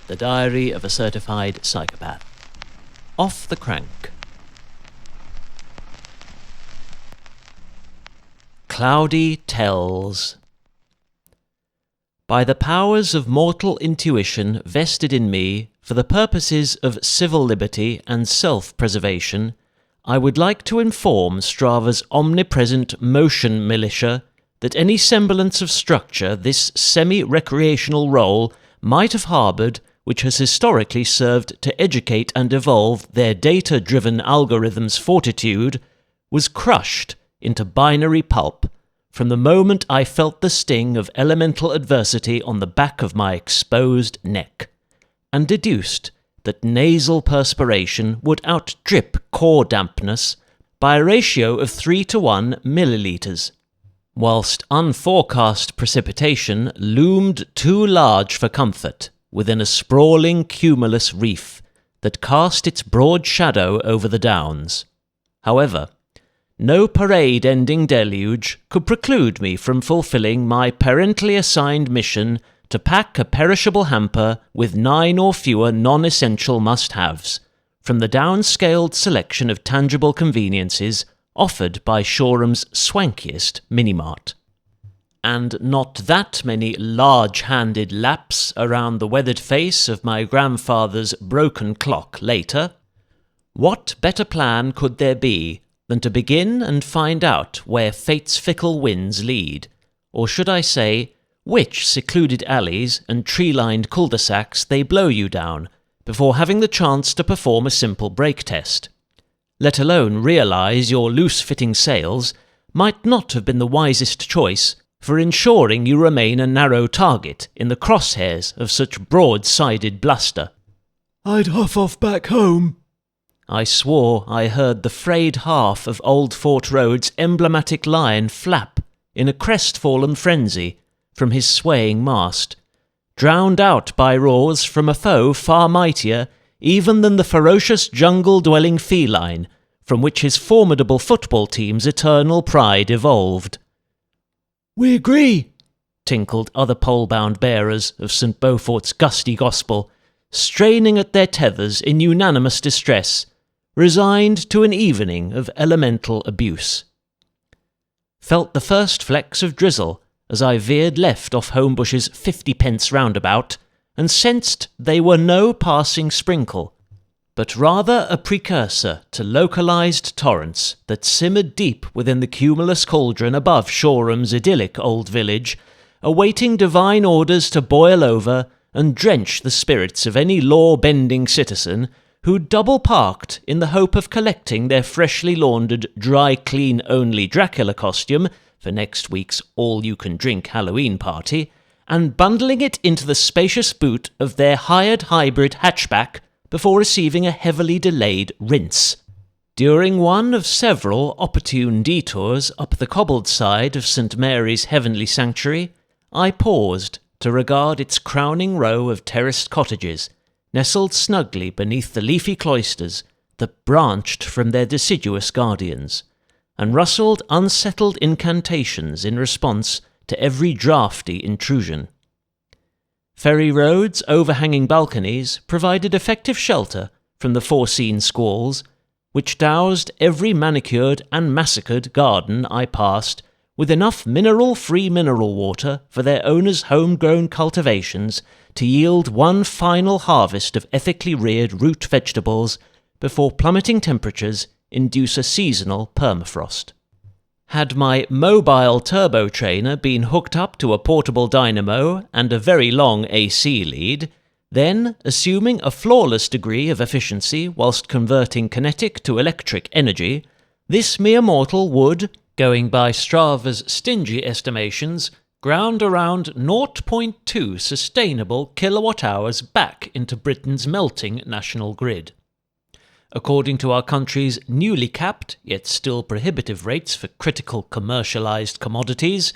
The Diary of a Certified Psychopath. Off the crank. Cloudy tells. By the powers of mortal intuition vested in me for the purposes of civil liberty and self-preservation, I would like to inform Strava's omnipresent motion militia that any semblance of structure this semi-recreational role might have harboured, which has historically served to educate and evolve their data-driven algorithms' fortitude, was crushed into binary pulp from the moment I felt the sting of elemental adversity on the back of my exposed neck, and deduced that nasal perspiration would outdrip core dampness by a ratio of 3:1 millilitres, whilst unforecast precipitation loomed too large for comfort within a sprawling cumulus reef that cast its broad shadow over the downs. However, no parade-ending deluge could preclude me from fulfilling my parentally assigned mission to pack a perishable hamper with 9 or fewer non-essential must-haves, from the downscaled selection of tangible conveniences offered by Shoreham's swankiest minimart. And not that many large-handed laps around the weathered face of my grandfather's broken clock later, what better plan could there be than to begin and find out where fate's fickle winds lead, or should I say, which secluded alleys and tree-lined cul-de-sacs they blow you down, before having the chance to perform a simple brake test. Let alone realise your loose-fitting sails might not have been the wisest choice for ensuring you remain a narrow target in the crosshairs of such broad-sided bluster. "I'd huff off back home." I swore I heard the frayed half of Old Fort Road's emblematic lion flap in a crestfallen frenzy from his swaying mast, drowned out by roars from a foe far mightier even than the ferocious jungle-dwelling feline from which his formidable football team's eternal pride evolved. "We agree," tinkled other pole-bound bearers of St. Beaufort's gusty gospel, straining at their tethers in unanimous distress, resigned to an evening of elemental abuse. Felt the first flecks of drizzle as I veered left off Homebush's 50-pence roundabout, and sensed they were no passing sprinkle, but rather a precursor to localised torrents that simmered deep within the cumulus cauldron above Shoreham's idyllic old village, awaiting divine orders to boil over and drench the spirits of any law-bending citizen who double-parked in the hope of collecting their freshly laundered, dry-clean-only Dracula costume for next week's all-you-can-drink Halloween party, and bundling it into the spacious boot of their hired hybrid hatchback before receiving a heavily delayed rinse. During one of several opportune detours up the cobbled side of St. Mary's heavenly sanctuary, I paused to regard its crowning row of terraced cottages, nestled snugly beneath the leafy cloisters that branched from their deciduous guardians, and rustled unsettled incantations in response to every draughty intrusion. Ferry roads overhanging balconies provided effective shelter from the foreseen squalls, which doused every manicured and massacred garden I passed with enough mineral-free mineral water for their owners' homegrown cultivations to yield one final harvest of ethically reared root vegetables before plummeting temperatures induce a seasonal permafrost. Had my mobile turbo trainer been hooked up to a portable dynamo and a very long AC lead, then, assuming a flawless degree of efficiency whilst converting kinetic to electric energy, this mere mortal would, going by Strava's stingy estimations, ground around 0.2 sustainable kilowatt-hours back into Britain's melting national grid. According to our country's newly capped, yet still prohibitive rates for critical commercialised commodities,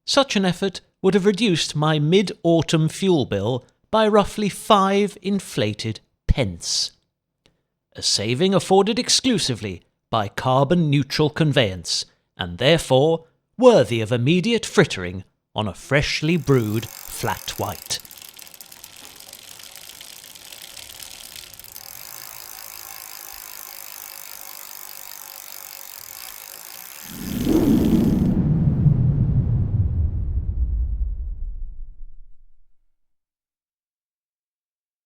such an effort would have reduced my mid-autumn fuel bill by roughly 5 inflated pence. A saving afforded exclusively by carbon-neutral conveyance, and therefore worthy of immediate frittering on a freshly brewed flat white.